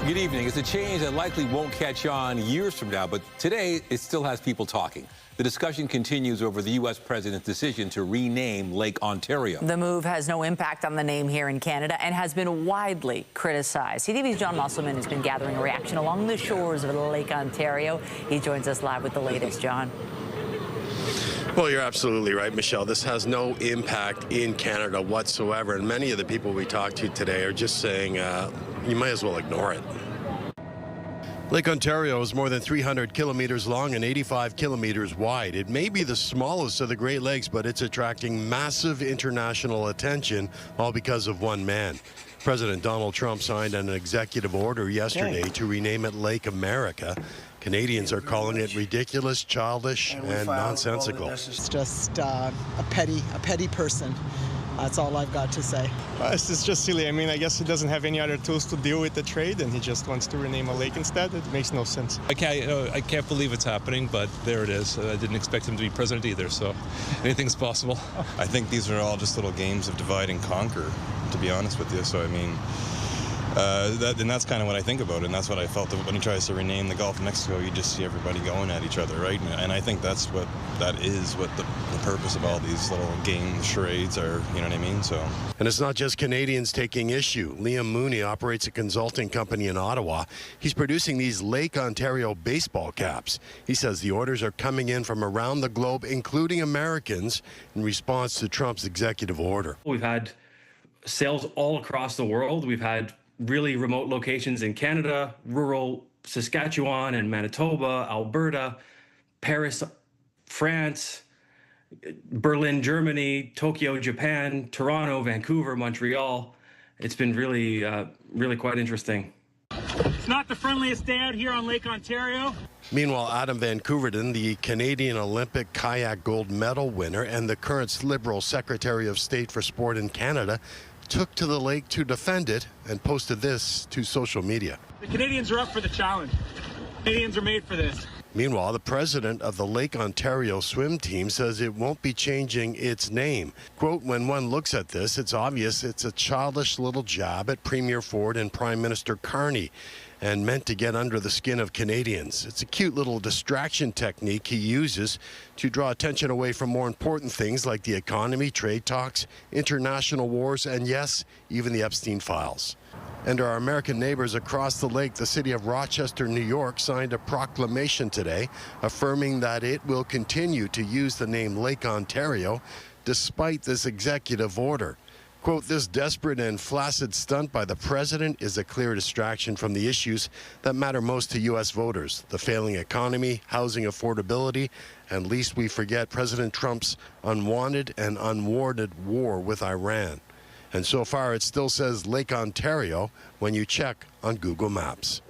Good evening. It's a change that likely won't catch on years from now, but today it still has people talking. The discussion continues over the U.S. president's decision to rename Lake Ontario. The move has no impact on the name here in Canada and has been widely criticized. CTV's John Musselman has been gathering a reaction along the shores of Lake Ontario. He joins us live with the latest. John. Well, you're absolutely right, Michelle. This has no impact in Canada whatsoever. And many of the people we talked to today are just saying you might as well ignore it. Lake Ontario is more than 300 kilometers long and 85 kilometers wide. It may be the smallest of the Great Lakes, but it's attracting massive international attention, all because of one man. President Donald Trump signed an executive order yesterday to rename it Lake America. Canadians are calling it ridiculous, childish, and nonsensical. It's just a petty person. That's all I've got to say. It's just silly. I mean, I guess he doesn't have any other tools to deal with the trade, and he just wants to rename a lake instead. It makes no sense. I can't believe it's happening, but there it is. I didn't expect him to be president either, so anything's possible. I think these are all just little games of divide and conquer, to be honest with you. So, I mean, and that's kind of what I think about it, and that's what I felt when he tries to rename the Gulf of Mexico. You just see everybody going at each other, right? And I think that is what the purpose of all these little games, charades are, you know what I mean? So. And it's not just Canadians taking issue. Liam Mooney operates a consulting company in Ottawa. He's producing these Lake Ontario baseball caps. He says the orders are coming in from around the globe, including Americans, in response to Trump's executive order. We've had sales all across the world. We've had really remote locations in Canada, rural Saskatchewan and Manitoba, Alberta, Paris, France, Berlin, Germany, Tokyo, Japan, Toronto, Vancouver, Montreal. It's been really, really quite interesting. It's not the friendliest day out here on Lake Ontario. Meanwhile, Adam Van Couverden, the Canadian Olympic kayak gold medal winner and the current Liberal Secretary of State for Sport in Canada, took to the lake to defend it and posted this to social media. The Canadians are up for the challenge. Canadians are made for this. Meanwhile, the president of the Lake Ontario swim team says it won't be changing its name. Quote, when one looks at this, it's obvious it's a childish little jab at Premier Ford and Prime Minister Carney and meant to get under the skin of Canadians. It's a cute little distraction technique he uses to draw attention away from more important things like the economy, trade talks, international wars, and yes, even the Epstein files. And our American neighbors across the lake, the city of Rochester, New York, signed a proclamation today affirming that it will continue to use the name Lake Ontario despite this executive order. Quote, this desperate and flaccid stunt by the president is a clear distraction from the issues that matter most to U.S. voters, the failing economy, housing affordability, and lest we forget President Trump's unwanted and unwarranted war with Iran. And so far, it still says Lake Ontario when you check on Google Maps.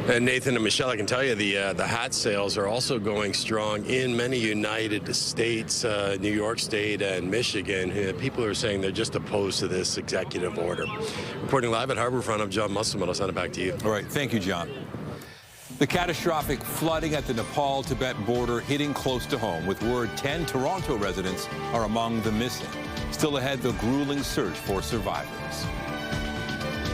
And Nathan and Michelle, I can tell you the hat sales are also going strong in many United States, New York State and Michigan. People are saying they're just opposed to this executive order. Reporting live at Harbourfront, I'm John Musselman. I'll send it back to you. All right. Thank you, John. The catastrophic flooding at the Nepal-Tibet border hitting close to home, with word 10 Toronto residents are among the missing. Still ahead, the grueling search for survivors.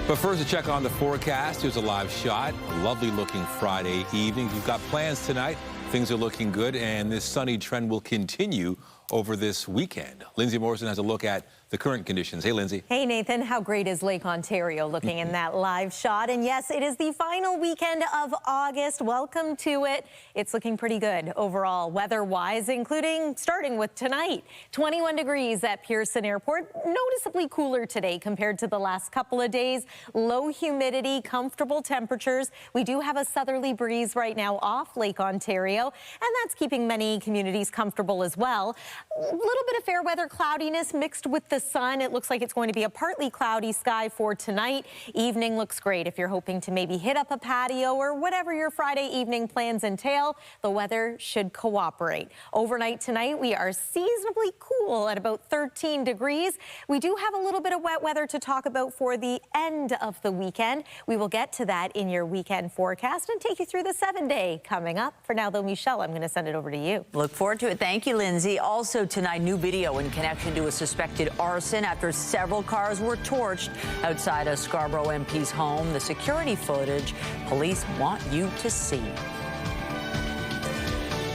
But first, to check on the forecast, here's a live shot. A lovely-looking Friday evening. If you've got plans tonight, things are looking good, and this sunny trend will continue over this weekend. Lindsay Morrison has a look at the current conditions. Hey, Lindsay. Hey, Nathan. How great is Lake Ontario looking in that live shot? And yes, it is the final weekend of August. Welcome to it. It's looking pretty good overall weather-wise, including starting with tonight. 21 degrees at Pearson Airport. Noticeably cooler today compared to the last couple of days. Low humidity, comfortable temperatures. We do have a southerly breeze right now off Lake Ontario, and that's keeping many communities comfortable as well. A little bit of fair weather cloudiness mixed with the sun. It looks like it's going to be a partly cloudy sky for tonight. Evening looks great if you're hoping to maybe hit up a patio or whatever your Friday evening plans entail. The weather should cooperate. Overnight tonight, we are seasonably cool at about 13 degrees. We do have a little bit of wet weather to talk about for the end of the weekend. We will get to that in your weekend forecast and take you through the 7-day coming up. For now, though, Michelle, I'm going to send it over to you. Look forward to it. Thank you, Lindsay. Also Also tonight, new video in connection to a suspected arson after several cars were torched outside a Scarborough MP's home. The security footage police want you to see.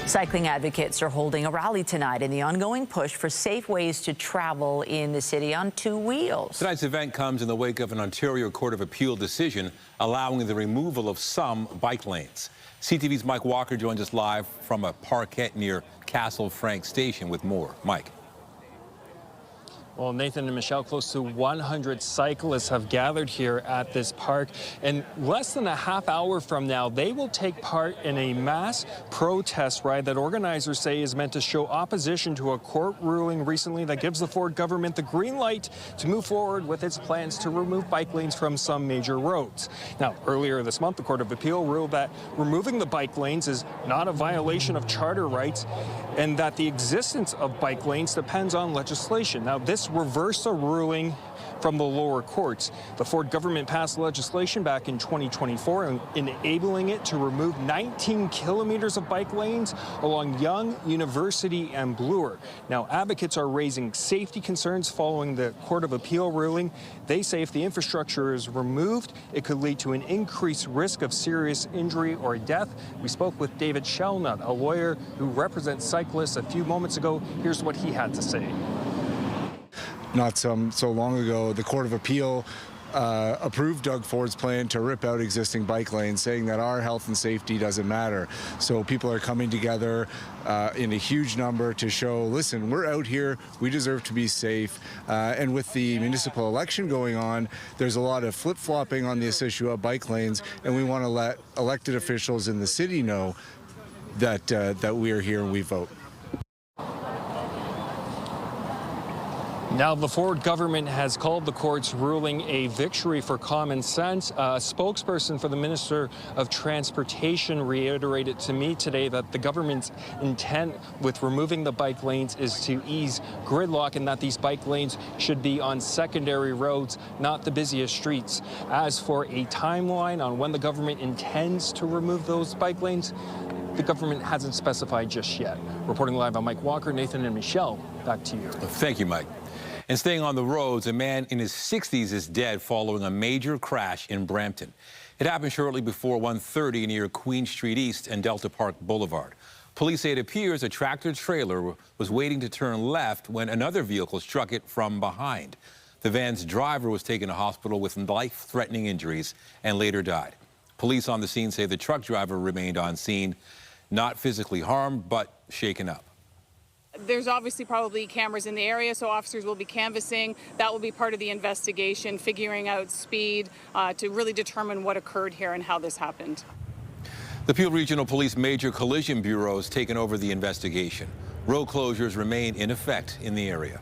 Cycling advocates are holding a rally tonight in the ongoing push for safe ways to travel in the city on two wheels. Tonight's event comes in the wake of an Ontario Court of Appeal decision allowing the removal of some bike lanes. CTV's Mike Walker joins us live from a parkette near Castle Frank Station with more. Mike. Well, Nathan and Michelle, close to 100 cyclists have gathered here at this park. And less than a half hour from now, they will take part in a mass protest ride that organizers say is meant to show opposition to a court ruling recently that gives the Ford government the green light to move forward with its plans to remove bike lanes from some major roads. Now, earlier this month, the Court of Appeal ruled that removing the bike lanes is not a violation of charter rights and that the existence of bike lanes depends on legislation. Now, this reversed a ruling from the lower courts. The Ford government passed legislation back in 2024 enabling it to remove 19 kilometers of bike lanes along Yonge, University, and Bloor. Now, advocates are raising safety concerns following the Court of Appeal ruling. They say if the infrastructure is removed, it could lead to an increased risk of serious injury or death. We spoke with David Shelnut, a lawyer who represents cyclists, a few moments ago. Here's what he had to say. Not so long ago, the Court of Appeal approved Doug Ford's plan to rip out existing bike lanes, saying that our health and safety doesn't matter. So people are coming together in a huge number to show, listen, we're out here, we deserve to be safe. And with the municipal election going on, there's a lot of flip-flopping on this issue of bike lanes, and we want to let elected officials in the city know that, that we are here and we vote. Now, the Ford government has called the court's ruling a victory for common sense. A spokesperson for the Minister of Transportation reiterated to me today that the government's intent with removing the bike lanes is to ease gridlock and that these bike lanes should be on secondary roads, not the busiest streets. As for a timeline on when the government intends to remove those bike lanes, the government hasn't specified just yet. Reporting live on Mike Walker, Nathan and Michelle, back to you. Thank you, Mike. And staying on the roads, a man in his 60s is dead following a major crash in Brampton. It happened shortly before 1:30 near Queen Street East and Delta Park Boulevard. Police say it appears a tractor-trailer was waiting to turn left when another vehicle struck it from behind. The van's driver was taken to hospital with life-threatening injuries and later died. Police on the scene say the truck driver remained on scene, not physically harmed, but shaken up. There's obviously probably cameras in the area, so officers will be canvassing. That will be part of the investigation, figuring out speed to really determine what occurred here and how this happened. The Peel Regional Police Major Collision Bureau has taken over the investigation. Road closures remain in effect in the area.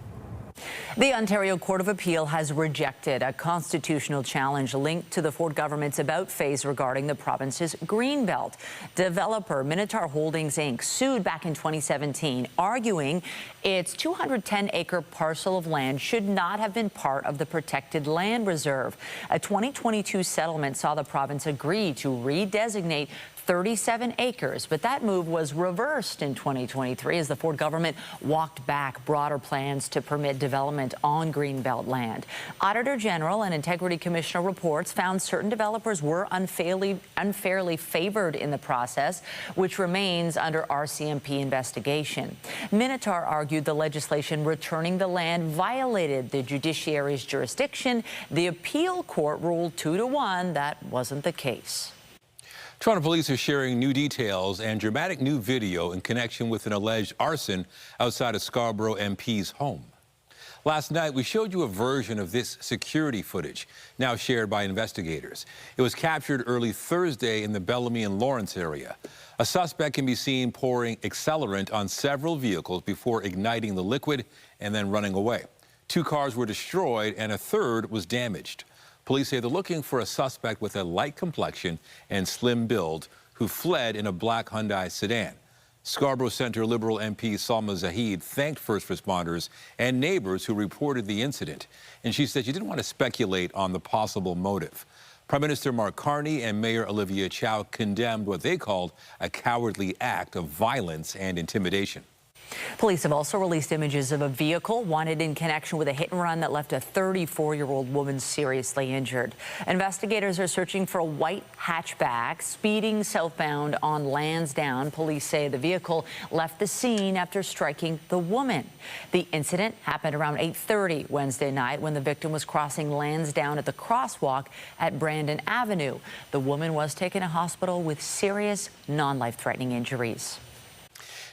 The Ontario Court of Appeal has rejected a constitutional challenge linked to the Ford government's about face regarding the province's Greenbelt. Developer Minotaur Holdings Inc. sued back in 2017, arguing its 210-acre parcel of land should not have been part of the protected land reserve. A 2022 settlement saw the province agree to redesignate 37 acres, but that move was reversed in 2023 as the Ford government walked back broader plans to permit development on Greenbelt land. Auditor General and Integrity Commissioner reports found certain developers were unfairly favored in the process, which remains under RCMP investigation. Minotaur argued the legislation returning the land violated the judiciary's jurisdiction. The appeal court ruled 2-1 that wasn't the case. Toronto police are sharing new details and dramatic new video in connection with an alleged arson outside of Scarborough MP's home. Last night, we showed you a version of this security footage, now shared by investigators. It was captured early Thursday in the Bellamy and Lawrence area. A suspect can be seen pouring accelerant on several vehicles before igniting the liquid and then running away. 2 cars were destroyed and a third was damaged. Police say they're looking for a suspect with a light complexion and slim build who fled in a black Hyundai sedan. Scarborough Centre Liberal MP Salma Zahid thanked first responders and neighbors who reported the incident. And she said she didn't want to speculate on the possible motive. Prime Minister Mark Carney and Mayor Olivia Chow condemned what they called a cowardly act of violence and intimidation. Police have also released images of a vehicle wanted in connection with a hit and run that left a 34-year-old woman seriously injured. Investigators are searching for a white hatchback speeding southbound on Lansdowne. Police say the vehicle left the scene after striking the woman. The incident happened around 8:30 Wednesday night when the victim was crossing Lansdowne at the crosswalk at Brandon Avenue. The woman was taken to hospital with serious non-life-threatening injuries.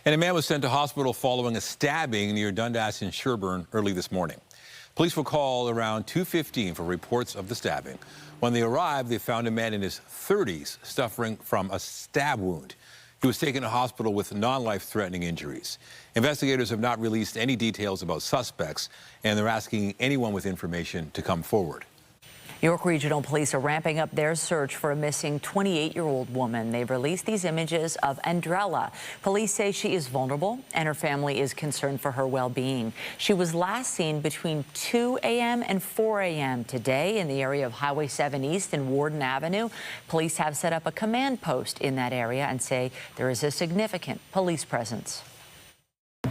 And a man was sent to hospital following a stabbing near Dundas and Sherbourne early this morning. Police were called around 2:15 for reports of the stabbing. When they arrived, they found a man in his 30s suffering from a stab wound. He was taken to hospital with non-life-threatening injuries. Investigators have not released any details about suspects, and they're asking anyone with information to come forward. York Regional Police are ramping up their search for a missing 28-year-old woman. They've released these images of Andrella. Police say she is vulnerable and her family is concerned for her well-being. She was last seen between 2 a.m. and 4 a.m. today in the area of Highway 7 East and Warden Avenue. Police have set up a command post in that area and say there is a significant police presence.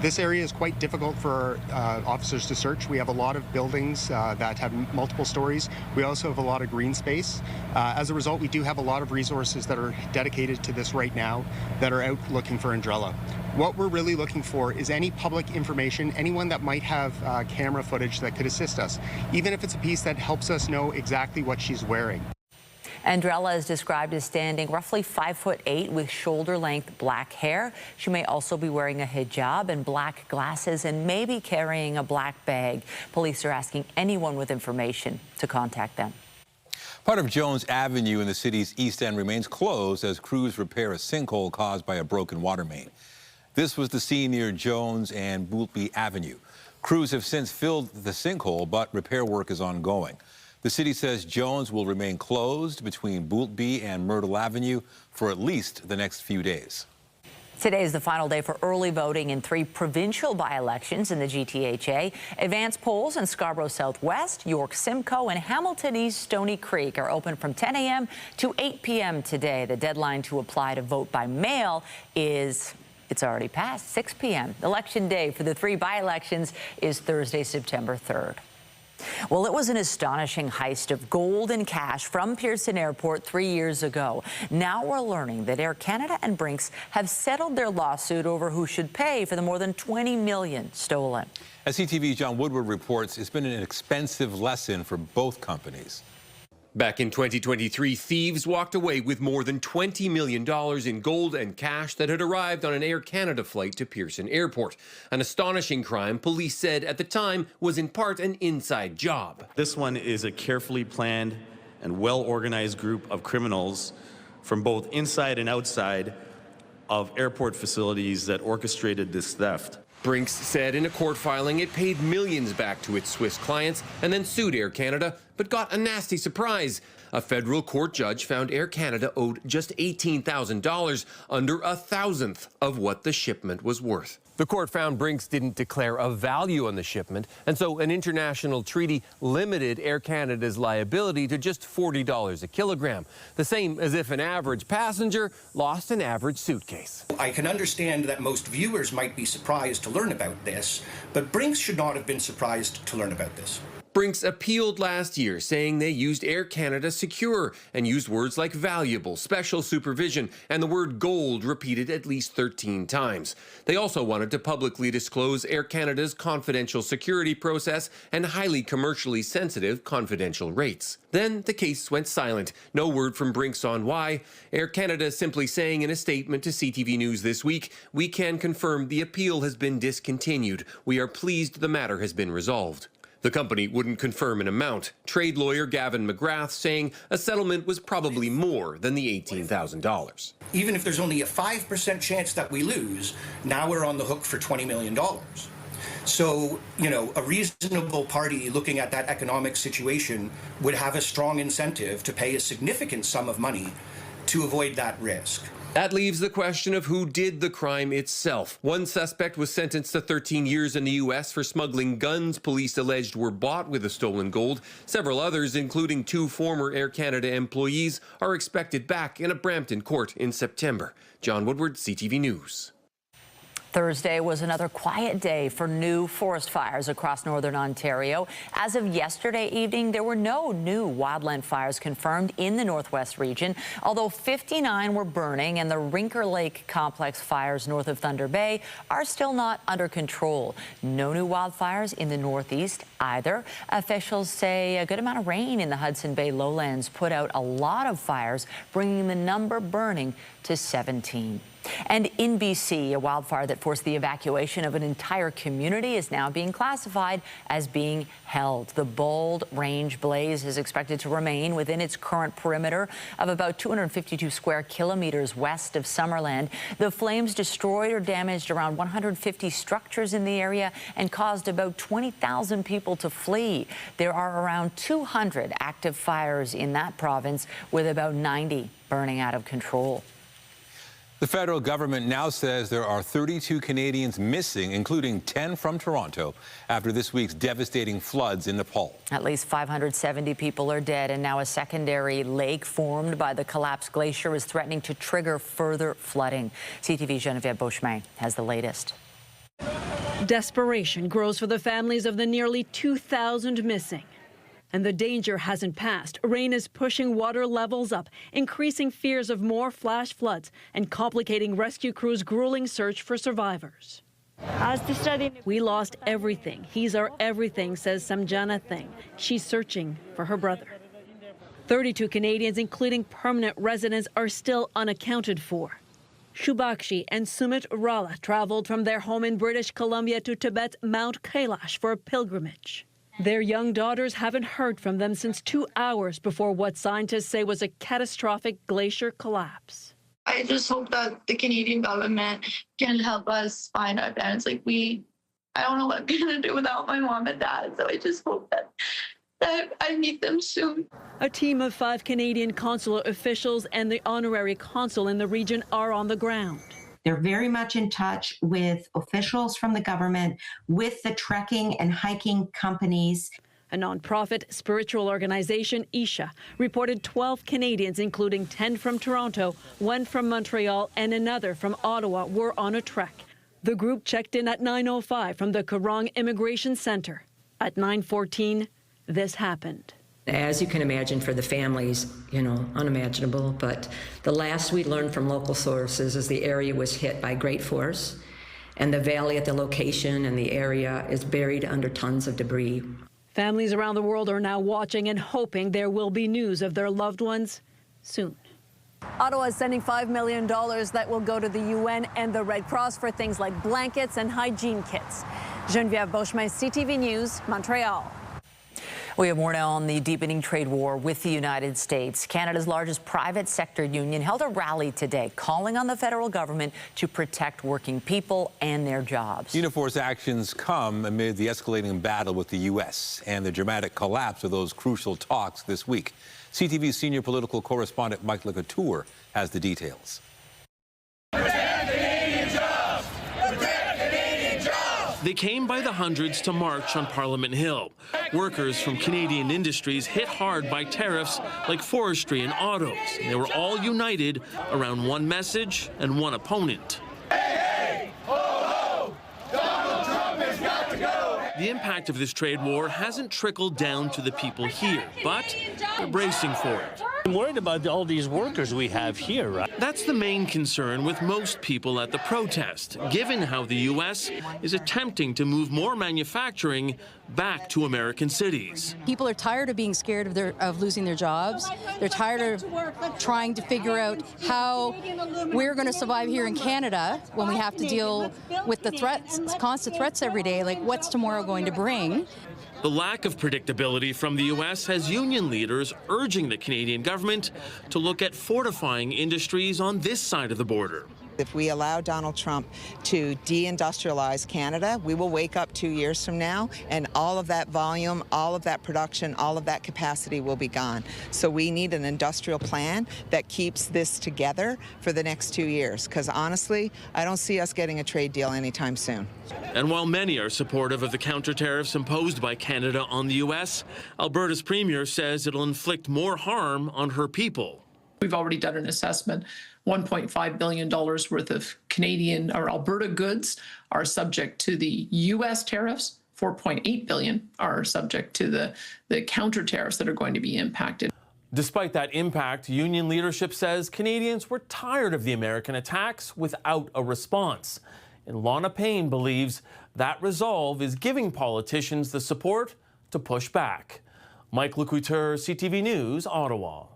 This area is quite difficult for officers to search. We have a lot of buildings that have multiple stories. We also have a lot of green space. As a result, we do have a lot of resources that are dedicated to this right now that are out looking for Andrella. What we're really looking for is any public information, anyone that might have camera footage that could assist us, even if it's a piece that helps us know exactly what she's wearing. Andrella is described as standing roughly 5'8" with shoulder-length black hair. She may also be wearing a hijab and black glasses and may be carrying a black bag. Police are asking anyone with information to contact them. Part of Jones Avenue in the city's East End remains closed as crews repair a sinkhole caused by a broken water main. This was the scene near Jones and Boultby Avenue. Crews have since filled the sinkhole, but repair work is ongoing. The city says Jones will remain closed between Boultby and Myrtle Avenue for at least the next few days. Today is the final day for early voting in 3 provincial by-elections in the GTHA. Advance polls in Scarborough Southwest, York Simcoe, and Hamilton East Stony Creek are open from 10 a.m. to 8 p.m. today. The deadline to apply to vote by mail it's already passed, 6 p.m. Election day for the 3 by-elections is Thursday, September 3rd. Well, it was an astonishing heist of gold and cash from Pearson Airport 3 years ago. Now we're learning that Air Canada and Brinks have settled their lawsuit over who should pay for the more than $20 million stolen. As CTV's John Woodward reports, it's been an expensive lesson for both companies. Back in 2023, thieves walked away with more than $20 million in gold and cash that had arrived on an Air Canada flight to Pearson Airport. An astonishing crime police said at the time was in part an inside job. This one is a carefully planned and well-organized group of criminals from both inside and outside of airport facilities that orchestrated this theft. Brinks said in a court filing it paid millions back to its Swiss clients and then sued Air Canada, but got a nasty surprise. A federal court judge found Air Canada owed just $18,000, under 1,000th of what the shipment was worth. The court found Brinks didn't declare a value on the shipment, and so an international treaty limited Air Canada's liability to just $40 a kilogram, the same as if an average passenger lost an average suitcase. I can understand that most viewers might be surprised to learn about this, but Brinks should not have been surprised to learn about this. Brinks appealed last year, saying they used Air Canada Secure and used words like valuable, special supervision, and the word gold repeated at least 13 times. They also wanted to publicly disclose Air Canada's confidential security process and highly commercially sensitive confidential rates. Then the case went silent. No word from Brinks on why. Air Canada simply saying in a statement to CTV News this week, "We can confirm the appeal has been discontinued. We are pleased the matter has been resolved." The company wouldn't confirm an amount. Trade lawyer Gavin McGrath saying a settlement was probably more than the $18,000. Even if there's only a 5% chance that we lose, now we're on the hook for $20 million. So, a reasonable party looking at that economic situation would have a strong incentive to pay a significant sum of money to avoid that risk. That leaves the question of who did the crime itself. One suspect was sentenced to 13 years in the U.S. for smuggling guns police alleged were bought with the stolen gold. Several others, including 2 former Air Canada employees, are expected back in a Brampton court in September. John Woodward, CTV News. Thursday was another quiet day for new forest fires across northern Ontario. As of yesterday evening, there were no new wildland fires confirmed in the northwest region, although 59 were burning, and the Rinker Lake Complex fires north of Thunder Bay are still not under control. No new wildfires in the northeast either. Officials say a good amount of rain in the Hudson Bay lowlands put out a lot of fires, bringing the number burning to 17. And in BC, a wildfire that forced the evacuation of an entire community is now being classified as being held. The Bold Range blaze is expected to remain within its current perimeter of about 252 square kilometers west of Summerland. The flames destroyed or damaged around 150 structures in the area and caused about 20,000 people to flee. There are around 200 active fires in that province, with about 90 burning out of control. The federal government now says there are 32 Canadians missing, including 10 from Toronto, after this week's devastating floods in Nepal. At least 570 people are dead, and now a secondary lake formed by the collapsed glacier is threatening to trigger further flooding. CTV's Geneviève Beauchemin has the latest. Desperation grows for the families of the nearly 2,000 missing. And the danger hasn't passed. Rain is pushing water levels up, increasing fears of more flash floods and complicating rescue crews' grueling search for survivors. We lost everything. He's our everything, says Samjana Thing. She's searching for her brother. 32 Canadians, including permanent residents, are still unaccounted for. Shubakshi and Sumit Rala traveled from their home in British Columbia to Tibet's Mount Kailash for a pilgrimage. Their young daughters haven't heard from them since 2 hours before what scientists say was a catastrophic glacier collapse. I just hope that the Canadian government can help us find our parents. I don't know what I'm going to do without my mom and dad, so I just hope that I meet them soon. A team of 5 Canadian consular officials and the honorary consul in the region are on the ground. They're very much in touch with officials from the government, with the trekking and hiking companies. A nonprofit spiritual organization, Isha, reported 12 Canadians, including 10 from Toronto, 1 from Montreal, and another from Ottawa, were on a trek. The group checked in at 9:05 from the Kerrong Immigration Centre. At 9:14, this happened. As you can imagine, for the families, unimaginable. But the last we learned from local sources is the area was hit by great force, and the valley at the location and the area is buried under tons of debris. Families around the world are now watching and hoping there will be news of their loved ones soon. Ottawa is sending $5 million that will go to the UN and the Red Cross for things like blankets and hygiene kits. Geneviève Beauchemin, CTV News, Montreal. We have more now on the deepening trade war with the United States. Canada's largest private sector union held a rally today, calling on the federal government to protect working people and their jobs. Uniforce actions come amid the escalating battle with the U.S. and the dramatic collapse of those crucial talks this week. CTV's senior political correspondent Mike Lecouture has the details. They came by the hundreds to march on Parliament Hill. Workers from Canadian industries hit hard by tariffs like forestry and autos. They were all united around one message and one opponent. Hey, hey, ho, ho, Donald Trump has got to go. The impact of this trade war hasn't trickled down to the people here, but they're bracing for it. I'm worried about all these workers we have here, right? That's the main concern with most people at the protest, given how the U.S. is attempting to move more manufacturing back to American cities. People are tired of being scared of losing their jobs. They're tired of trying to figure out how we're going to survive here in Canada when we have to deal with the threats, constant threats every day, like what's tomorrow going to bring. The lack of predictability from the U.S. has union leaders urging the Canadian government to look at fortifying industries on this side of the border. If we allow Donald Trump to deindustrialize Canada, we will wake up 2 years from now and all of that volume, all of that production, all of that capacity will be gone. So we need an industrial plan that keeps this together for the next 2 years, because honestly, I don't see us getting a trade deal anytime soon. And while many are supportive of the counter-tariffs imposed by Canada on the U.S., Alberta's premier says it'll inflict more harm on her people. We've already done an assessment $1.5 billion worth of Canadian or Alberta goods are subject to the U.S. tariffs. 4.8 billion are subject to the counter tariffs that are going to be impacted. Despite that impact, union leadership says Canadians were tired of the American attacks without a response. And Lana Payne believes that resolve is giving politicians the support to push back. Mike Lecouteur, CTV News, Ottawa.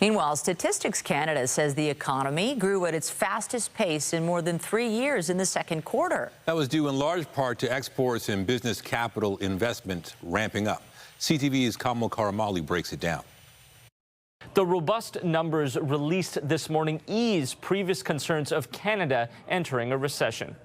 Meanwhile, Statistics Canada says the economy grew at its fastest pace in more than 3 years in the second quarter. That was due in large part to exports and business capital investment ramping up. CTV's Kamal Karamali breaks it down. The robust numbers released this morning ease previous concerns of Canada entering a recession.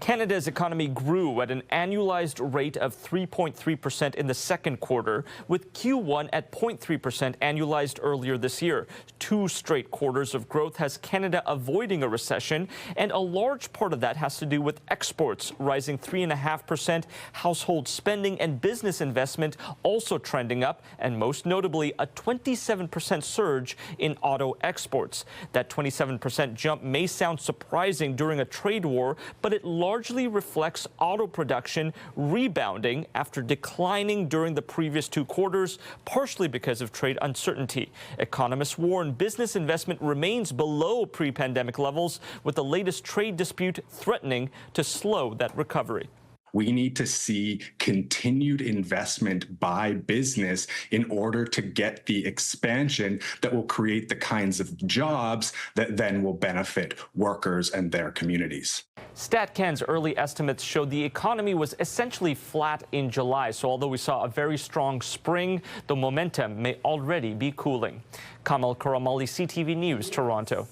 Canada's economy grew at an annualized rate of 3.3% in the second quarter, with Q1 at 0.3% annualized earlier this year. 2 straight quarters of growth has Canada avoiding a recession, and a large part of that has to do with exports rising 3.5%, household spending and business investment also trending up, and most notably a 27% surge in auto exports. That 27% jump may sound surprising during a trade war, but it largely reflects auto production rebounding after declining during the previous 2 quarters, partially because of trade uncertainty. Economists warn business investment remains below pre-pandemic levels, with the latest trade dispute threatening to slow that recovery. We need to see continued investment by business in order to get the expansion that will create the kinds of jobs that then will benefit workers and their communities. StatCan's early estimates showed the economy was essentially flat in July, so although we saw a very strong spring, the momentum may already be cooling. Kamal Karamali, CTV News, Toronto.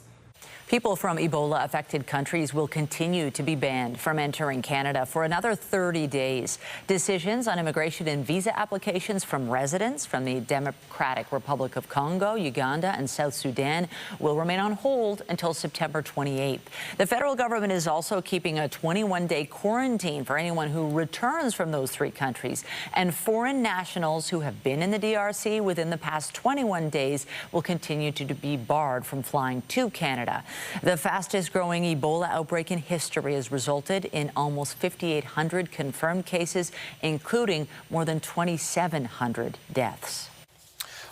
People from Ebola-affected countries will continue to be banned from entering Canada for another 30 days. Decisions on immigration and visa applications from residents from the Democratic Republic of Congo, Uganda, and South Sudan will remain on hold until September 28th. The federal government is also keeping a 21-day quarantine for anyone who returns from those 3 countries. And foreign nationals who have been in the DRC within the past 21 days will continue to be barred from flying to Canada. The fastest growing Ebola outbreak in history has resulted in almost 5,800 confirmed cases, including more than 2,700 deaths.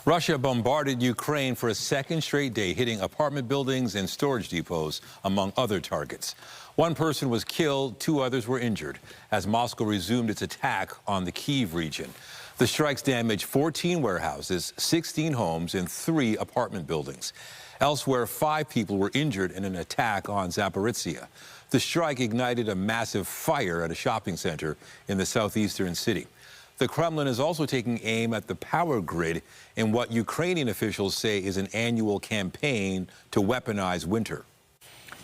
Russia bombarded Ukraine for a second straight day, hitting apartment buildings and storage depots, among other targets. 1 person was killed, 2 others were injured, as Moscow resumed its attack on the Kyiv region. The strikes damaged 14 warehouses, 16 homes, and 3 apartment buildings. Elsewhere, 5 people were injured in an attack on Zaporizhzhia. The strike ignited a massive fire at a shopping center in the southeastern city. The Kremlin is also taking aim at the power grid in what Ukrainian officials say is an annual campaign to weaponize winter.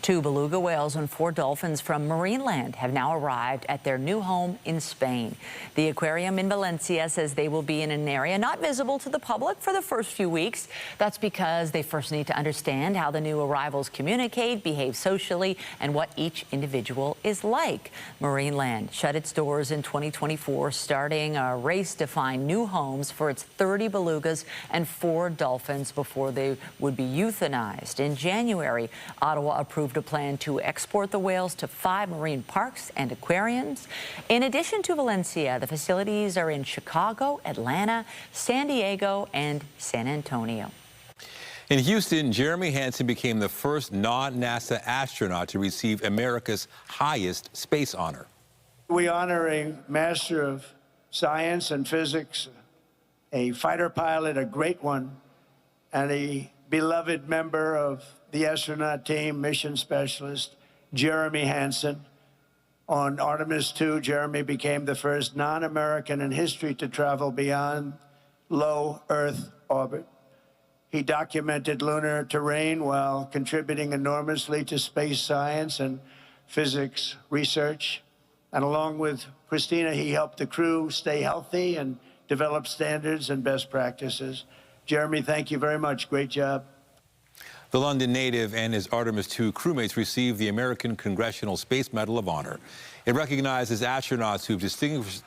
2 beluga whales and 4 dolphins from Marineland have now arrived at their new home in Spain. The aquarium in Valencia says they will be in an area not visible to the public for the first few weeks. That's because they first need to understand how the new arrivals communicate, behave socially, and what each individual is like. Marineland shut its doors in 2024, starting a race to find new homes for its 30 belugas and 4 dolphins before they would be euthanized. In January, Ottawa approved a plan to export the whales to 5 marine parks and aquariums. In addition to Valencia, the facilities are in Chicago, Atlanta, San Diego, and San Antonio. In Houston, Jeremy Hansen became the first non-NASA astronaut to receive America's highest space honor. We honor a Master of Science and Physics, a fighter pilot, a great one, and a beloved member of the astronaut team, mission specialist, Jeremy Hansen. On Artemis II, Jeremy became the first non-American in history to travel beyond low Earth orbit. He documented lunar terrain while contributing enormously to space science and physics research. And along with Christina, he helped the crew stay healthy and develop standards and best practices. Jeremy, thank you very much. Great job. The London native and his Artemis II crewmates received the American Congressional Space Medal of Honor. It recognizes astronauts who've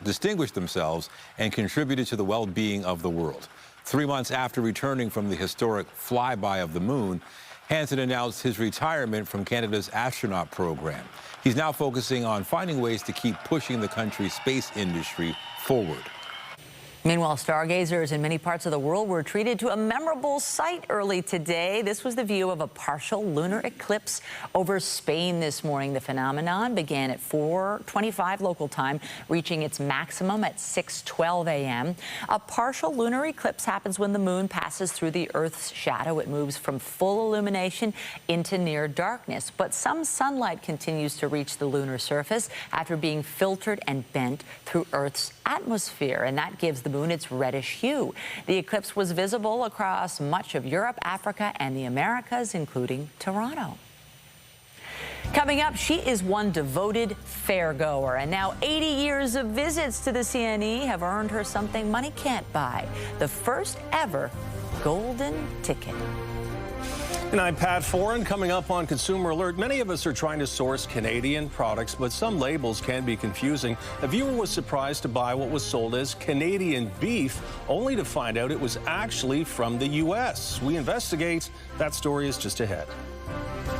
distinguished themselves and contributed to the well-being of the world. 3 months after returning from the historic flyby of the moon, Hansen announced his retirement from Canada's astronaut program. He's now focusing on finding ways to keep pushing the country's space industry forward. Meanwhile, stargazers in many parts of the world were treated to a memorable sight early today. This was the view of a partial lunar eclipse over Spain this morning. The phenomenon began at 4:25 local time, reaching its maximum at 6:12 a.m. A partial lunar eclipse happens when the moon passes through the Earth's shadow. It moves from full illumination into near darkness. But some sunlight continues to reach the lunar surface after being filtered and bent through Earth's atmosphere, and that gives the moon its reddish hue. The eclipse was visible across much of Europe, Africa, and the Americas, including Toronto. Coming up, she is one devoted fairgoer, and now 80 years of visits to the CNE have earned her something money can't buy: the first ever golden ticket. And I'm Pat Foran. Coming up on Consumer Alert, many of us are trying to source Canadian products, but some labels can be confusing. A viewer was surprised to buy what was sold as Canadian beef, only to find out it was actually from the U.S. We investigate. That story is just ahead.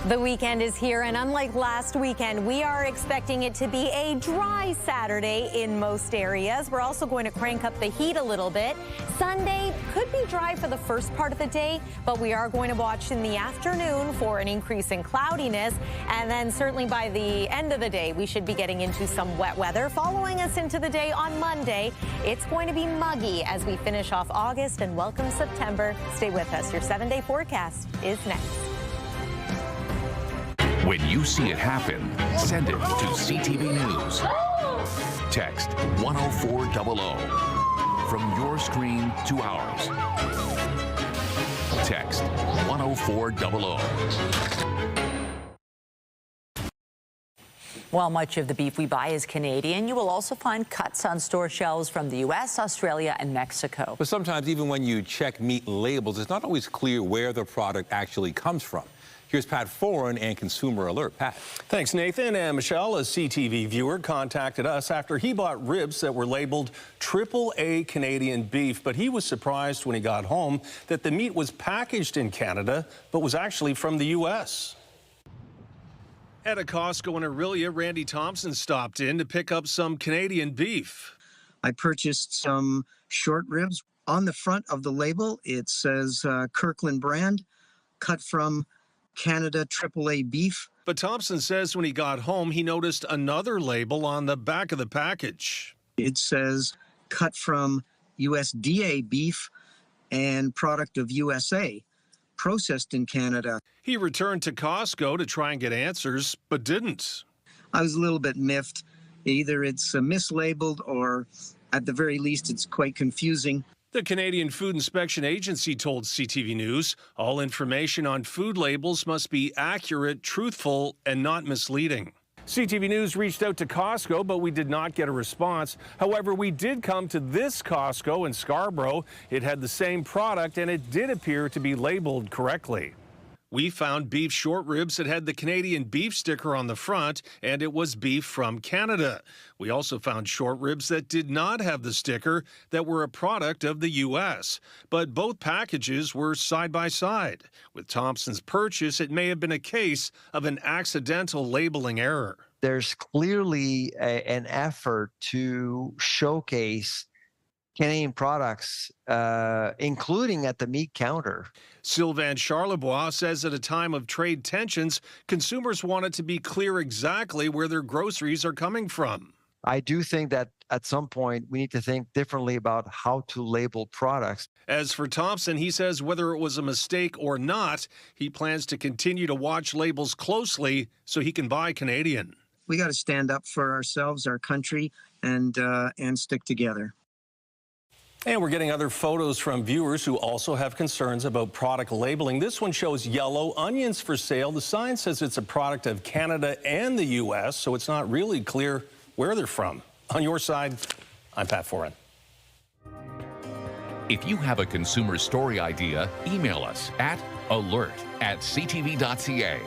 The weekend is here, and unlike last weekend, we are expecting it to be a dry Saturday in most areas. We're also going to crank up the heat a little bit. Sunday could be dry for the first part of the day, but we are going to watch in the afternoon for an increase in cloudiness. And then certainly by the end of the day, we should be getting into some wet weather. Following us into the day on Monday, it's going to be muggy as we finish off August and welcome September. Stay with us. Your 7-day forecast is next. When you see it happen, send it to CTV News. Text 10400 from your screen to ours. Text 10400. While much of the beef we buy is Canadian, you will also find cuts on store shelves from the U.S., Australia, and Mexico. But sometimes, even when you check meat labels, it's not always clear where the product actually comes from. Here's Pat Foran and Consumer Alert. Pat. Thanks, Nathan. And Michelle, a CTV viewer, contacted us after he bought ribs that were labeled AAA Canadian beef, but he was surprised when he got home that the meat was packaged in Canada, but was actually from the U.S. At a Costco in Orillia, Randy Thompson stopped in to pick up some Canadian beef. I purchased some short ribs. On the front of the label, it says Kirkland brand, cut from Canada AAA beef. But Thompson says when he got home, he noticed another label on the back of the package. It says cut from USDA beef and product of USA, processed in Canada. He returned to Costco to try and get answers, but didn't. I was a little bit miffed. Either it's mislabeled or at the very least it's quite confusing. The Canadian Food Inspection Agency told CTV News all information on food labels must be accurate, truthful, and not misleading. CTV News reached out to Costco, but we did not get a response. However, we did come to this Costco in Scarborough. It had the same product, and it did appear to be labeled correctly. We found beef short ribs that had the Canadian beef sticker on the front, and it was beef from Canada. We also found short ribs that did not have the sticker, that were a product of the U.S. But both packages were side by side. With Thompson's purchase, it may have been a case of an accidental labeling error. There's clearly an effort to showcase Canadian products, including at the meat counter. Sylvain Charlebois says at a time of trade tensions, consumers want it to be clear exactly where their groceries are coming from. I do think that at some point we need to think differently about how to label products. As for Thompson, he says whether it was a mistake or not, he plans to continue to watch labels closely so he can buy Canadian. We got to stand up for ourselves, our country, and stick together. And we're getting other photos from viewers who also have concerns about product labeling. This one shows yellow onions for sale. The sign says it's a product of Canada and the U.S., so it's not really clear where they're from. On your side, I'm Pat Foran. If you have a consumer story idea, email us at alert@ctv.ca.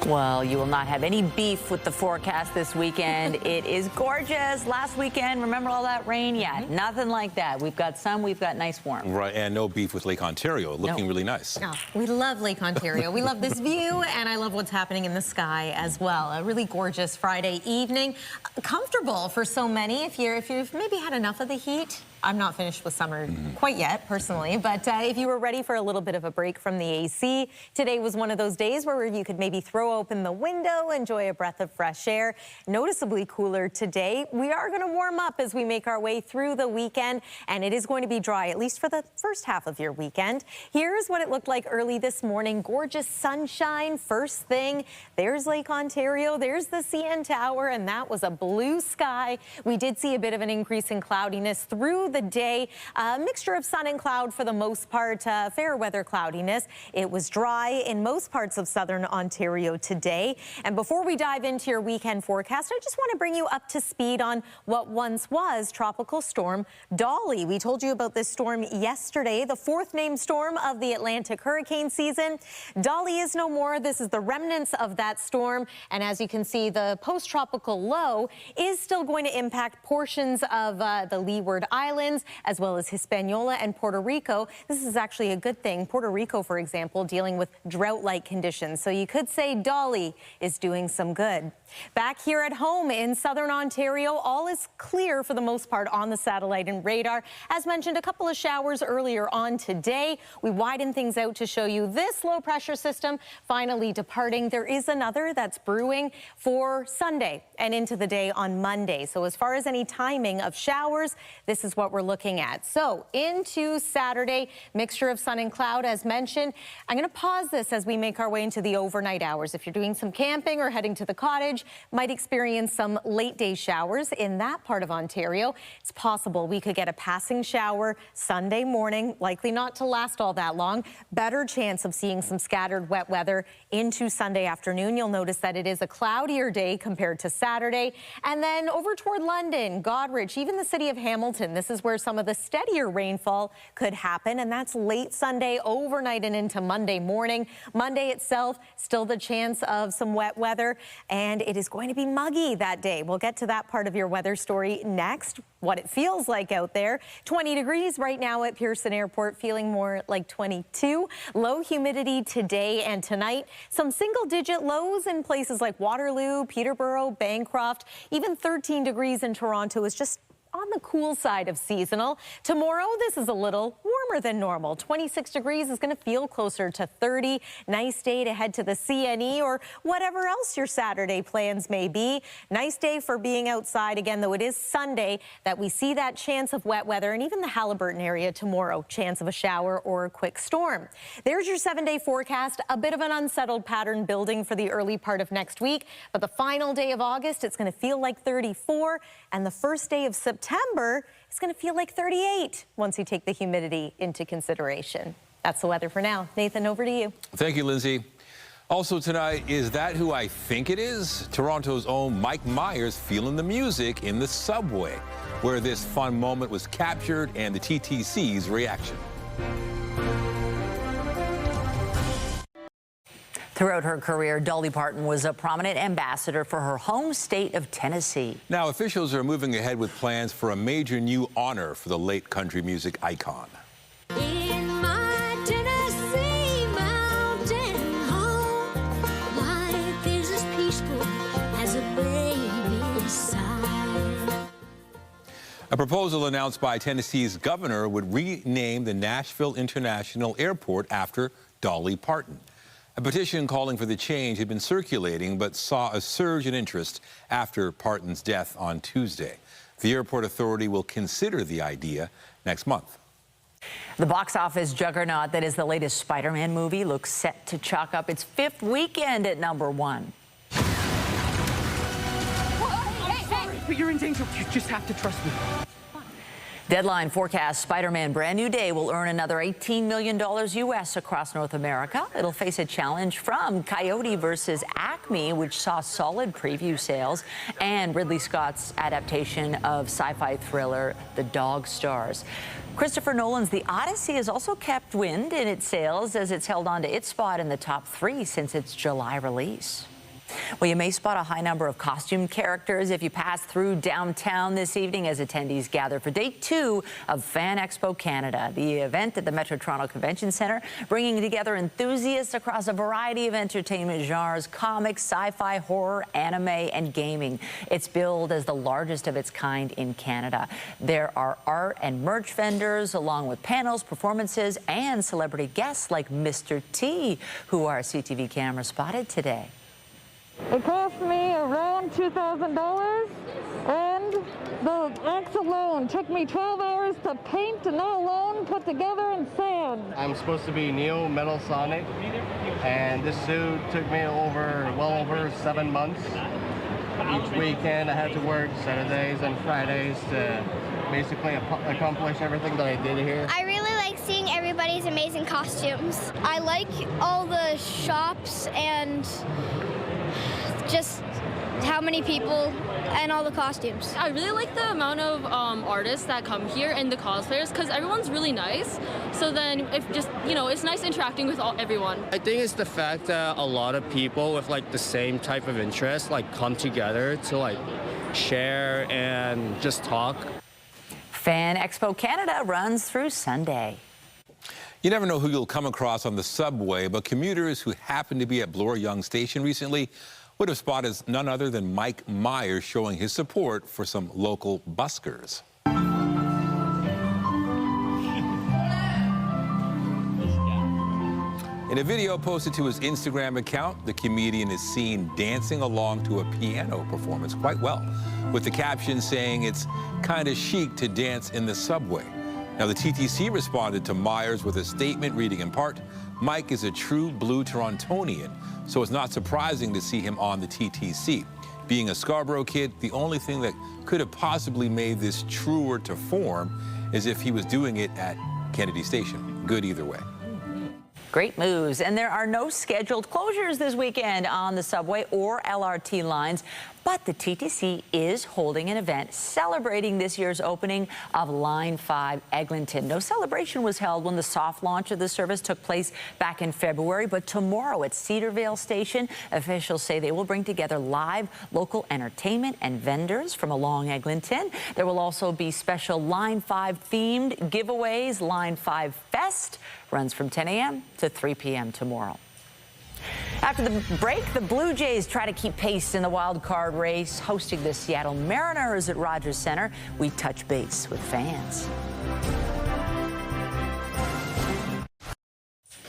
Well, you will not have any beef with the forecast this weekend. It is gorgeous. Last weekend, remember all that rain? Yeah, nothing like that. We've got sun, we've got nice warmth. Right, and no beef with Lake Ontario, looking really nice. Oh, we love Lake Ontario. We love this view, and I love what's happening in the sky as well. A really gorgeous Friday evening. Comfortable for so many. If you've maybe had enough of the heat. I'm not finished with summer quite yet, personally, but if you were ready for a little bit of a break from the AC, today was one of those days where you could maybe throw open the window, enjoy a breath of fresh air. Noticeably cooler today. We are going to warm up as we make our way through the weekend, and it is going to be dry, at least for the first half of your weekend. Here's what it looked like early this morning. Gorgeous sunshine. First thing, there's Lake Ontario, there's the CN Tower, and that was a blue sky. We did see a bit of an increase in cloudiness through the day. A mixture of sun and cloud for the most part, fair weather cloudiness. It was dry in most parts of southern Ontario today. And before we dive into your weekend forecast, I just want to bring you up to speed on what once was Tropical Storm Dolly. We told you about this storm yesterday, the fourth named storm of the Atlantic hurricane season. Dolly is no more. This is the remnants of that storm. And as you can see, the post-tropical low is still going to impact portions of the Leeward Islands, as well as Hispaniola and Puerto Rico. This is actually a good thing. Puerto Rico, for example, dealing with drought-like conditions. So you could say Dolly is doing some good. Back here at home in southern Ontario, all is clear for the most part on the satellite and radar. As mentioned, a couple of showers earlier on today. We widened things out to show you this low pressure system finally departing. There is another that's brewing for Sunday and into the day on Monday. So as far as any timing of showers, this is what we're looking at. So into Saturday, mixture of sun and cloud as mentioned. I'm going to pause this as we make our way into the overnight hours. If you're doing some camping or heading to the cottage, might experience some late day showers in that part of Ontario. It's possible we could get a passing shower Sunday morning, likely not to last all that long. Better chance of seeing some scattered wet weather into Sunday afternoon. You'll notice that it is a cloudier day compared to Saturday. And then over toward London, Goderich, even the city of Hamilton, this is where some of the steadier rainfall could happen, and that's late Sunday, overnight, and into Monday morning. Monday itself, still the chance of some wet weather, and it is going to be muggy that day. We'll get to that part of your weather story next, what it feels like out there. 20 degrees right now at Pearson Airport, feeling more like 22. Low humidity today and tonight. Some single-digit lows in places like Waterloo, Peterborough, Bancroft. Even 13 degrees in Toronto is just on the cool side of seasonal. Tomorrow, this is a little warmer than normal. 26 degrees is going to feel closer to 30. Nice day to head to the CNE or whatever else your Saturday plans may be. Nice day for being outside. Again, though, it is Sunday that we see that chance of wet weather, and even the Haliburton area tomorrow, chance of a shower or a quick storm. There's your 7-day forecast. A bit of an unsettled pattern building for the early part of next week, but the final day of August, it's going to feel like 34, and the first day of September is going to feel like 38 once you take the humidity into consideration. That's the weather for now. Nathan, over to you. Thank you, Lindsay. Also tonight, is that who I think it is? Toronto's own Mike Myers feeling the music in the subway, where this fun moment was captured and the TTC's reaction. Throughout her career, Dolly Parton was a prominent ambassador for her home state of Tennessee. Now, officials are moving ahead with plans for a major new honor for the late country music icon. In my Tennessee mountain home, life is as peaceful as a baby's sigh. A proposal announced by Tennessee's governor would rename the Nashville International Airport after Dolly Parton. A petition calling for the change had been circulating but saw a surge in interest after Parton's death on Tuesday. The airport authority will consider the idea next month. The box office juggernaut that is the latest Spider-Man movie looks set to chalk up its 5th weekend at #1. Hey, but you're in danger. You just have to trust me. Deadline forecasts Spider-Man Brand New Day will earn another $18 million US across North America. It'll face a challenge from Coyote versus Acme, which saw solid preview sales, and Ridley Scott's adaptation of sci-fi thriller The Dog Stars. Christopher Nolan's The Odyssey has also kept wind in its sales as it's held on to its spot in the top 3 since its July release. Well, you may spot a high number of costume characters if you pass through downtown this evening as attendees gather for day 2 of Fan Expo Canada, the event at the Metro Toronto Convention Centre, bringing together enthusiasts across a variety of entertainment genres: comics, sci-fi, horror, anime, and gaming. It's billed as the largest of its kind in Canada. There are art and merch vendors, along with panels, performances, and celebrity guests like Mr. T, who our CTV camera spotted today. It cost me around $2,000, and the axe alone took me 12 hours to paint and all alone put together and sand. I'm supposed to be Neo Metal Sonic, and this suit took me well over 7 months. Each weekend I had to work Saturdays and Fridays to basically accomplish everything that I did here. I really like seeing everybody's amazing costumes. I like all the shops and just how many people and all the costumes. I really like the amount of artists that come here and the cosplayers, because everyone's really nice. So then it's nice interacting with everyone. I think it's the fact that a lot of people with the same type of interest come together to share and just talk. Fan Expo Canada runs through Sunday. You never know who you'll come across on the subway, but commuters who happened to be at Bloor Yonge Station recently would have spotted none other than Mike Myers showing his support for some local buskers. In a video posted to his Instagram account, the comedian is seen dancing along to a piano performance quite well, with the caption saying it's kind of chic to dance in the subway. Now, the TTC responded to Myers with a statement reading in part, "Mike is a true blue Torontonian, so it's not surprising to see him on the TTC. Being a Scarborough kid, the only thing that could have possibly made this truer to form is if he was doing it at Kennedy Station. Good either way." Great moves. And there are no scheduled closures this weekend on the subway or LRT lines, but the TTC is holding an event celebrating this year's opening of Line 5 Eglinton. No celebration was held when the soft launch of the service took place back in February, but tomorrow at Cedarvale Station, officials say they will bring together live local entertainment and vendors from along Eglinton. There will also be special Line 5 themed giveaways. Line 5 Fest runs from 10 a.m. to 3 p.m. tomorrow. After the break, the Blue Jays try to keep pace in the wild card race, hosting the Seattle Mariners at Rogers Centre. We touch base with fans.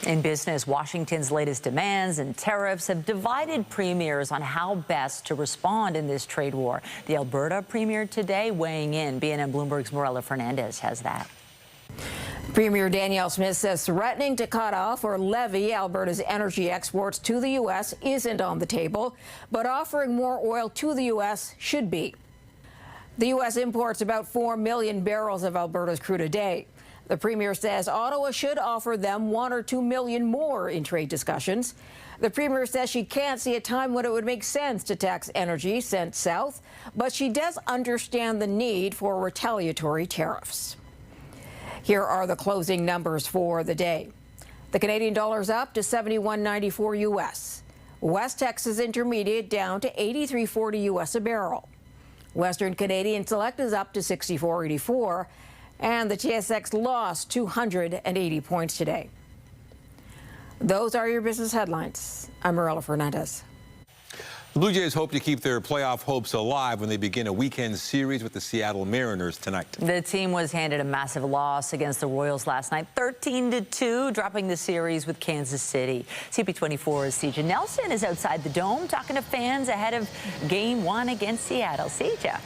In business, Washington's latest demands and tariffs have divided premiers on how best to respond in this trade war. The Alberta premier today weighing in. BNN Bloomberg's Morella Fernandez has that. Premier Danielle Smith says threatening to cut off or levy Alberta's energy exports to the U.S. isn't on the table, but offering more oil to the U.S. should be. The U.S. imports about 4 million barrels of Alberta's crude a day. The premier says Ottawa should offer them 1 or 2 million more in trade discussions. The premier says she can't see a time when it would make sense to tax energy sent south, but she does understand the need for retaliatory tariffs. Here are the closing numbers for the day. The Canadian dollar's up to 71.94 U.S. West Texas Intermediate down to 83.40 U.S. a barrel. Western Canadian Select is up to 64.84, and the TSX lost 280 points today. Those are your business headlines. I'm Morella Fernandez. The Blue Jays hope to keep their playoff hopes alive when they begin a weekend series with the Seattle Mariners tonight. The team was handed a massive loss against the Royals last night, 13-2, dropping the series with Kansas City. CP24's CJ Nelson is outside the Dome talking to fans ahead of Game 1 against Seattle. CJ.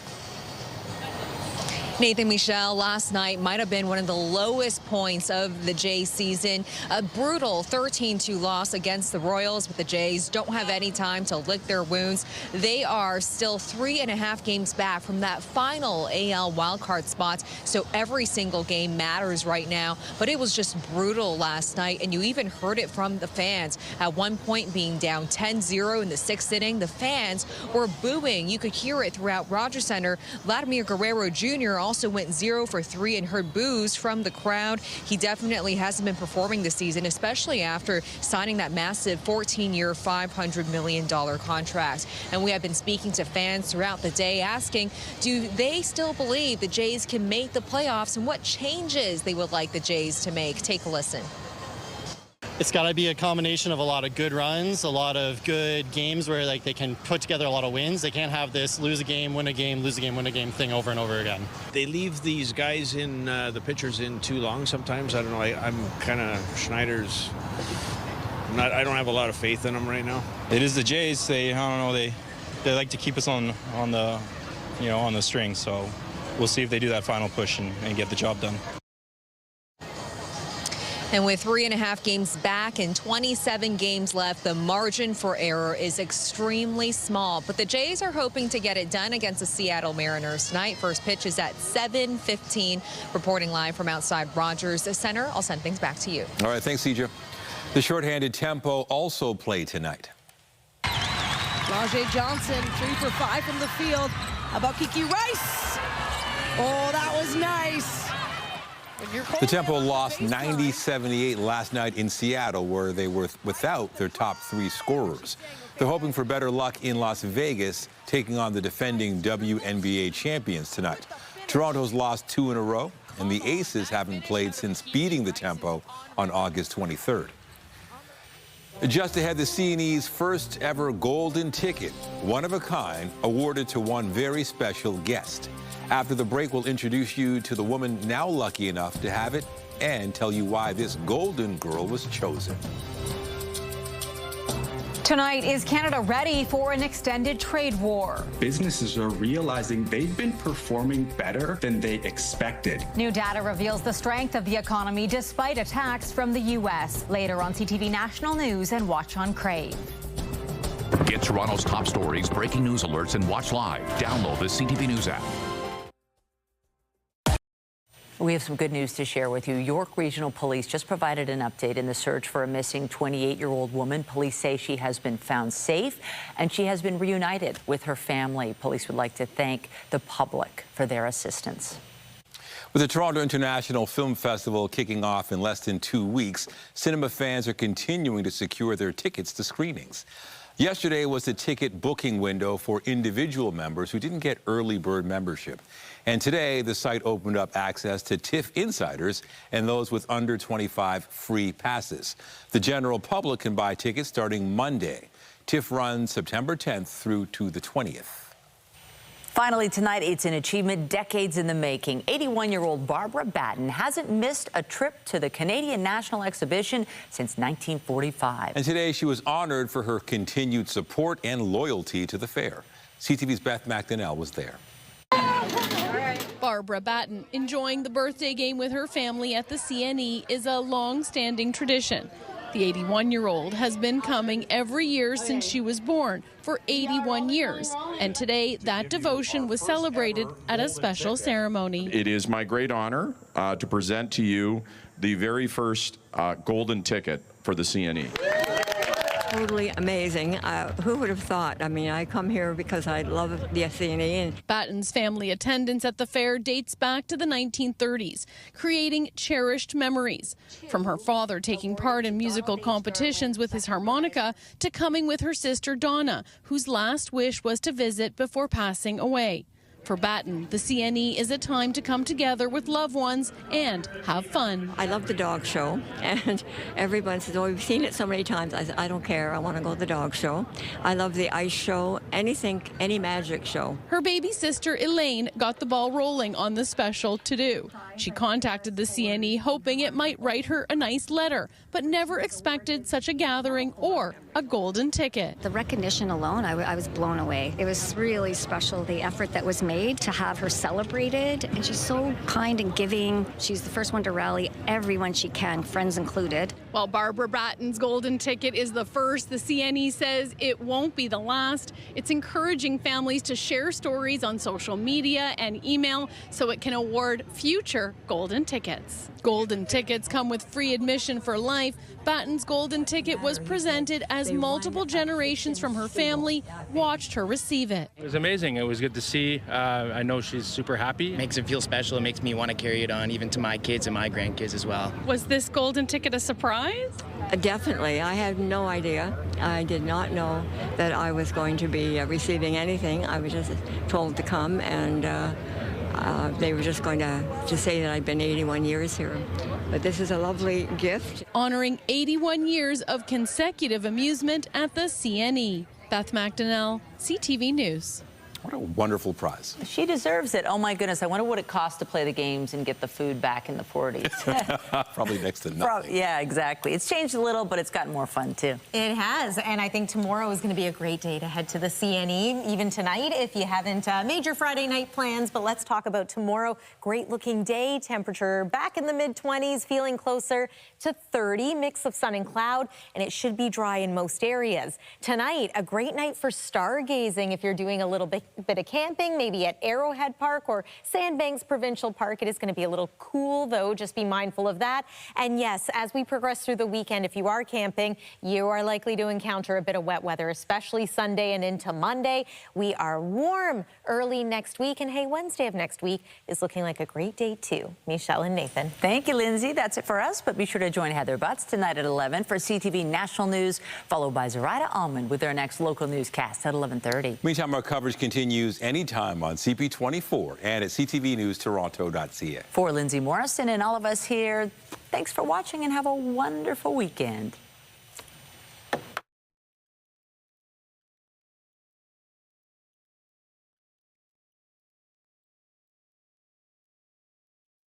Nathan, Michelle, last night might have been one of the lowest points of the Jays season. A brutal 13-2 loss against the Royals, but the Jays don't have any time to lick their wounds. They are still 3.5 games back from that final AL wildcard spot, so every single game matters right now. But it was just brutal last night, and you even heard it from the fans. At one point being down 10-0 in the 6th inning, the fans were booing. You could hear it throughout Rogers Centre. Vladimir Guerrero Jr. also went 0 for 3 and heard boos from the crowd. He definitely hasn't been performing this season, especially after signing that massive 14-year, $500 million contract. And we have been speaking to fans throughout the day asking, do they still believe the Jays can make the playoffs and what changes they would like the Jays to make? Take a listen. It's got to be a combination of a lot of good runs, a lot of good games where like they can put together a lot of wins. They can't have this lose a game, win a game, lose a game, win a game thing over and over again. They leave these guys in, the pitchers in too long sometimes. I don't know. I'm kind of Schneider's. I don't have a lot of faith in them right now. It is the Jays. I don't know. They like to keep us on the on the string. So we'll see if they do that final push and get the job done. And with 3.5 games back and 27 games left, the margin for error is extremely small. But the Jays are hoping to get it done against the Seattle Mariners tonight. First pitch is at 7:15. Reporting live from outside Rogers Center. I'll send things back to you. All right, thanks, Cedra. The shorthanded tempo also play tonight. Rajay Johnson, 3 for 5 from the field. How about Kiki Rice? Oh, that was nice. The Tempo lost 90-78 last night in Seattle, where they were without their top 3 scorers. They're hoping for better luck in Las Vegas, taking on the defending WNBA champions tonight. Toronto's lost 2 in a row, and the Aces haven't played since beating the Tempo on August 23rd. Just ahead, the CNE's first ever golden ticket, one of a kind, awarded to one very special guest. After the break, we'll introduce you to the woman now lucky enough to have it and tell you why this golden girl was chosen. Tonight, is Canada ready for an extended trade war? Businesses are realizing they've been performing better than they expected. New data reveals the strength of the economy despite attacks from the U.S. Later on CTV National News and watch on Crave. Get Toronto's top stories, breaking news alerts, and watch live. Download the CTV News app. We have some good news to share with you. York Regional Police just provided an update in the search for a missing 28-year-old woman. Police say she has been found safe and she has been reunited with her family. Police would like to thank the public for their assistance. With the Toronto International Film Festival kicking off in less than 2 weeks, cinema fans are continuing to secure their tickets to screenings. Yesterday was the ticket booking window for individual members who didn't get early bird membership. And today, the site opened up access to TIFF insiders and those with under 25 free passes. The general public can buy tickets starting Monday. TIFF runs September 10th through to the 20th. Finally tonight, it's an achievement decades in the making. 81-year-old Barbara Batten hasn't missed a trip to the Canadian National Exhibition since 1945. And today she was honored for her continued support and loyalty to the fair. CTV's Beth McDonnell was there. Barbara Batten enjoying the birthday game with her family at the CNE is a long-standing tradition. The 81-year-old has been coming every year since she was born for 81 years, and today that devotion was celebrated at a special ceremony. It is my great honor to present to you the very first golden ticket for the CNE. Totally amazing. Who would have thought? I mean, I come here because I love the CNE. Batten's family attendance at the fair dates back to the 1930s, creating cherished memories. From her father taking part in musical competitions with his harmonica to coming with her sister Donna, whose last wish was to visit before passing away. For Batten, the CNE is a time to come together with loved ones and have fun. I love the dog show, and everyone says, oh, we've seen it so many times. I said, I don't care. I want to go to the dog show. I love the ice show, anything, any magic show. Her baby sister, Elaine, got the ball rolling on the special to-do. She contacted the CNE hoping it might write her a nice letter, but never expected such a gathering or a golden ticket. The recognition alone, I was blown away. It was really special, the effort that was made to have her celebrated, and she's so kind and giving. She's the first one to rally everyone she can, friends included. While Barbara Bratton's golden ticket is the first, the CNE says it won't be the last. It's encouraging families to share stories on social media and email so it can award future golden tickets. Golden tickets come with free admission for life. Batten's golden ticket was presented as multiple generations from her family watched her receive it. It was amazing. It was good to see. I know she's super happy. It makes it feel special. It makes me want to carry it on even to my kids and my grandkids as well. Was this golden ticket a surprise? Definitely. I had no idea. I did not know that I was going to be receiving anything. I was just told to come, and they were just going to say that I'd been 81 years here. But this is a lovely gift. Honoring 81 years of consecutive amusement at the CNE. Beth McDonnell, CTV News. What a wonderful prize. She deserves it. Oh, my goodness. I wonder what it costs to play the games and get the food back in the 40s. Probably next to nothing. Yeah, exactly. It's changed a little, but it's gotten more fun, too. It has, and I think tomorrow is going to be a great day to head to the CNE, even tonight if you haven't made your Friday night plans. But let's talk about tomorrow. Great-looking day, temperature back in the mid-20s, feeling closer to 30, mix of sun and cloud, and it should be dry in most areas. Tonight, a great night for stargazing if you're doing a little bit of camping, maybe at Arrowhead Park or Sandbanks Provincial Park. It is going to be a little cool, though. Just be mindful of that. And yes, as we progress through the weekend, if you are camping, you are likely to encounter a bit of wet weather, especially Sunday and into Monday. We are warm early next week, and hey, Wednesday of next week is looking like a great day, too. Michelle and Nathan. Thank you, Lindsay. That's it for us, but be sure to join Heather Butts tonight at 11 for CTV National News, followed by Zoraida Almond with their next local newscast at 11:30. Meantime, our coverage continues anytime on CP24 and at ctvnewstoronto.ca. For Lindsay Morrison and all of us here, thanks for watching and have a wonderful weekend.